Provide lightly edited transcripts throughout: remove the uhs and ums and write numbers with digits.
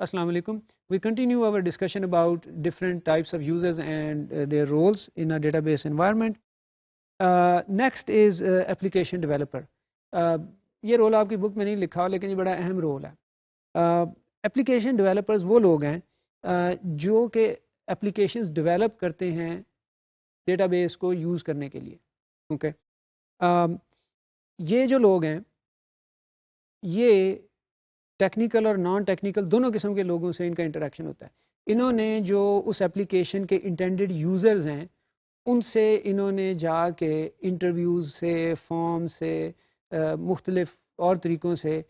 Assalamu alaikum. We continue our discussion about different types of users and their roles in a database environment. Next is application developer. یہ role آپ کی بک میں نہیں لکھا ہو لیکن یہ بڑا اہم رول ہے. ایپلیکیشن ڈیولپرز وہ لوگ ہیں جو کہ ایپلیکیشنز ڈیولپ کرتے ہیں ڈیٹا بیس کو یوز کرنے کے لیے. اوکے یہ جو لوگ ہیں یہ ٹیکنیکل اور نان ٹیکنیکل دونوں قسم کے لوگوں سے ان کا انٹریکشن ہوتا ہے. انہوں نے جو اس ایپلیکیشن کے انٹینڈڈ یوزرز ہیں ان سے انہوں نے جا کے انٹرویوز سے فارم سے مختلف اور طریقوں سے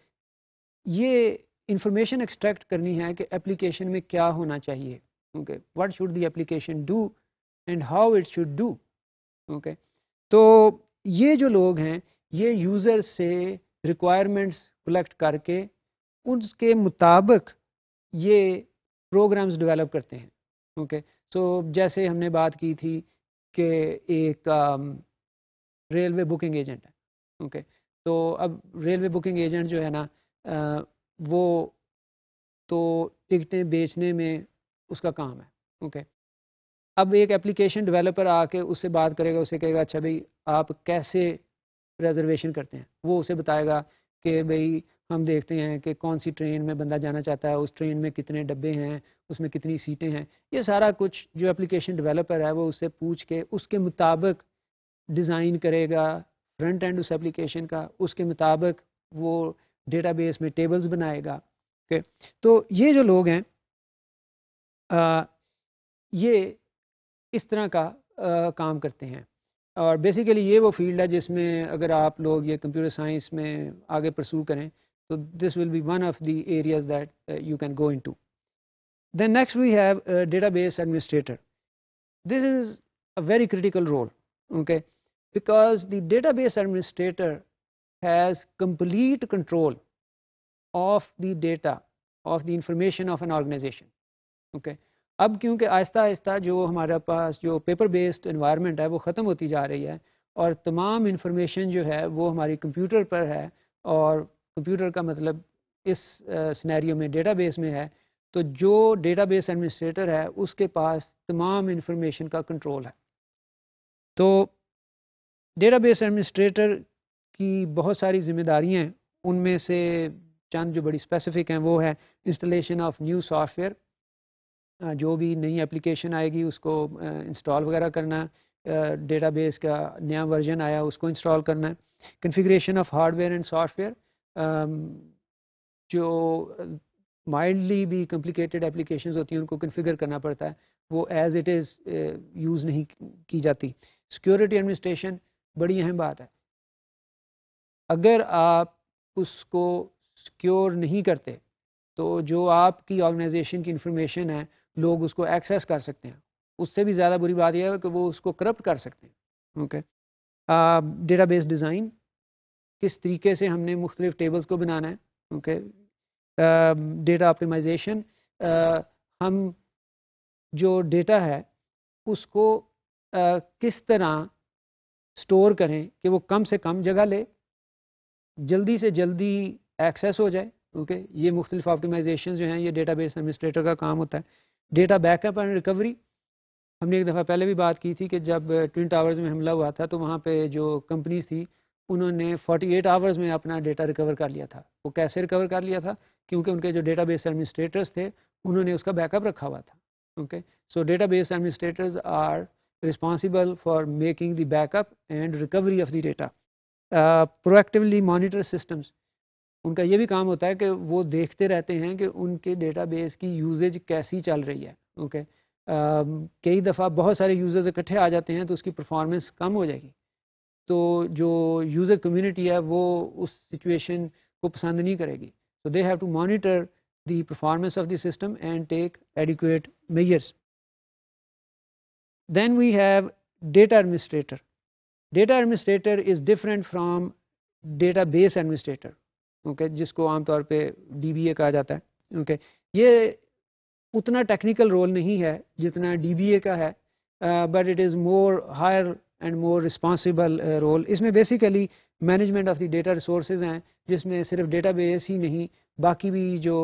یہ انفارمیشن ایکسٹریکٹ کرنی ہے کہ ایپلیکیشن میں کیا ہونا چاہیے. Okay what should the application do and how it should do. Okay تو یہ جو لوگ ہیں یہ یوزر سے ریکوائرمنٹس کلیکٹ کر کے ان کے مطابق یہ پروگرامز ڈیولپ کرتے ہیں. اوکے سو جیسے ہم نے بات کی تھی کہ ایک ریلوے بکنگ ایجنٹ ہے. اوکے تو اب ریلوے بکنگ ایجنٹ جو ہے نا وہ تو ٹکٹیں بیچنے میں اس کا کام ہے. اوکے اب ایک ایپلیکیشن ڈیولپر آ کے اس سے بات کرے گا, اسے کہے گا اچھا بھائی آپ کیسے ریزرویشن کرتے ہیں. وہ اسے بتائے گا کہ بھائی ہم دیکھتے ہیں کہ کون سی ٹرین میں بندہ جانا چاہتا ہے, اس ٹرین میں کتنے ڈبے ہیں, اس میں کتنی سیٹیں ہیں. یہ سارا کچھ جو ایپلیکیشن ڈیولپر ہے وہ اس سے پوچھ کے اس کے مطابق ڈیزائن کرے گا فرنٹ اینڈ اس ایپلیکیشن کا, اس کے مطابق وہ ڈیٹا بیس میں ٹیبلز بنائے گا. اوکے تو یہ جو لوگ ہیں یہ اس طرح کا کام کرتے ہیں. اور بیسیکلی یہ وہ فیلڈ ہے جس میں اگر آپ لوگ یہ کمپیوٹر سائنس میں آگے پرسو کریں تو this will be one of the areas that you can go into. Then next we have database administrator. This is a very critical role. Okay because the database administrator has complete control of the data of the information of an organization. Okay اب کیونکہ آہستہ آہستہ جو ہمارے پاس جو paper based environment ہے وہ ختم ہوتی جا رہی ہے اور تمام انفارمیشن جو ہے وہ ہماری کمپیوٹر پر ہے, اور کمپیوٹر کا مطلب اس سینیریو میں ڈیٹا بیس میں ہے, تو جو ڈیٹا بیس ایڈمنسٹریٹر ہے اس کے پاس تمام انفارمیشن کا کنٹرول ہے. تو ڈیٹا بیس ایڈمنسٹریٹر کی بہت ساری ذمہ داریاں ہیں. ان میں سے چند جو بڑی اسپیسیفک ہیں وہ ہے installation of new soft where, جو بھی نئی اپلیکیشن آئے گی اس کو انسٹال وغیرہ کرنا, ڈیٹا بیس کا نیا ورژن آیا اس کو انسٹال کرنا ہے. Configuration of hard where and soft where, جو مائلڈلی بھی کمپلیکیٹڈ اپلیکیشنز ہوتی ہیں ان کو کنفیگر کرنا پڑتا ہے, وہ ایز اٹ از یوز نہیں کی جاتی. سیکیورٹی ایڈمنسٹریشن بڑی اہم بات ہے. اگر آپ اس کو سیکیور نہیں کرتے تو جو آپ کی آرگنائزیشن کی انفارمیشن ہے لوگ اس کو ایکسیس کر سکتے ہیں. اس سے بھی زیادہ بری بات یہ ہے کہ وہ اس کو کرپٹ کر سکتے ہیں. اوکے ڈیٹا بیس ڈیزائن, کس طریقے سے ہم نے مختلف ٹیبلز کو بنانا ہے. اوکے ڈیٹا آپٹیمائزیشن, ہم جو ڈیٹا ہے اس کو کس طرح سٹور کریں کہ وہ کم سے کم جگہ لے, جلدی سے جلدی ایکسیس ہو جائے. اوکے یہ مختلف آپٹیمائزیشن جو ہیں یہ ڈیٹا بیس ایڈمنسٹریٹر کا کام ہوتا ہے. Data back up and recovery, ہم نے ایک دفعہ پہلے بھی بات کی تھی کہ جب ٹوئن ٹاورز میں حملہ ہوا تھا تو وہاں پہ جو کمپنیز تھی انہوں نے 48 آورز میں اپنا ڈیٹا ریکور کر لیا تھا. وہ کیسے ریکور کر لیا تھا؟ کیونکہ ان کے جو ڈیٹا بیس ایڈمنسٹریٹرز تھے انہوں نے اس کا بیک اپ رکھا ہوا تھا. Okay so database administrators are responsible for making the backup and recovery of the data. Proactively monitor systems, ان کا یہ بھی کام ہوتا ہے کہ وہ دیکھتے رہتے ہیں کہ ان کے ڈیٹا بیس کی یوزیج کیسی چل رہی ہے. اوکے کئی دفعہ بہت سارے یوزرز اکٹھے آ جاتے ہیں تو اس کی پرفارمنس کم ہو جائے گی, تو جو یوزر کمیونٹی ہے وہ اس سچویشن کو پسند نہیں کرے گی. So they have to monitor the performance of the system and take adequate measures. Then we have data administrator. Data administrator is different from database administrator. Okay, جس کو عام طور پہ ڈی بی اے کہا جاتا ہے. Okay, یہ اتنا ٹیکنیکل رول نہیں ہے جتنا ڈی بی اے کا ہے, but it is more higher and more responsible role. اس میں basically management of the data resources ہیں, جس میں صرف ڈیٹا بیس ہی نہیں باقی بھی جو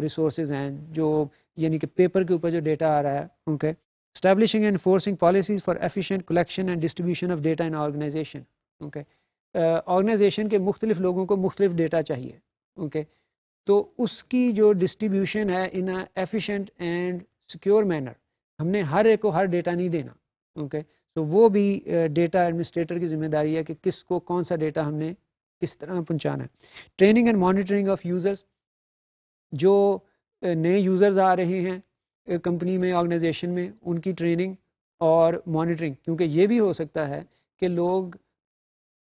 ریسورسز ہیں جو یعنی کہ پیپر کے اوپر جو ڈیٹا آ رہا ہے okay. Establishing and enforcing policies for efficient collection and distribution of data in organization. Okay organization کے مختلف لوگوں کو مختلف ڈیٹا چاہیے. اوکے تو اس کی جو ڈسٹریبیوشن ہے ان ایفیشینٹ اینڈ سیکیور مینر, ہم نے ہر ایک کو ہر ڈیٹا نہیں دینا. اوکے تو وہ بھی ڈیٹا ایڈمنسٹریٹر کی ذمہ داری ہے کہ کس کو کون سا ڈیٹا ہم نے کس طرح پہنچانا ہے. Training and monitoring of users, جو نئے یوزرز آ رہے ہیں کمپنی میں آرگنائزیشن میں ان کی ٹریننگ اور مانیٹرنگ, کیونکہ یہ بھی ہو سکتا ہے کہ لوگ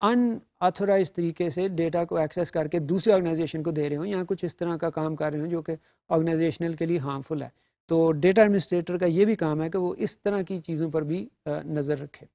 ان آتھورائز طریقے سے ڈیٹا کو ایکسیس کر کے دوسری آرگنائزیشن کو دے رہے ہوں یا کچھ اس طرح کا کام کر رہے ہوں جو کہ آرگنائزیشنل کے لیے ہارمفل ہے. تو ڈیٹا ایڈمنسٹریٹر کا یہ بھی کام ہے کہ وہ اس طرح کی چیزوں پر بھی نظر رکھے.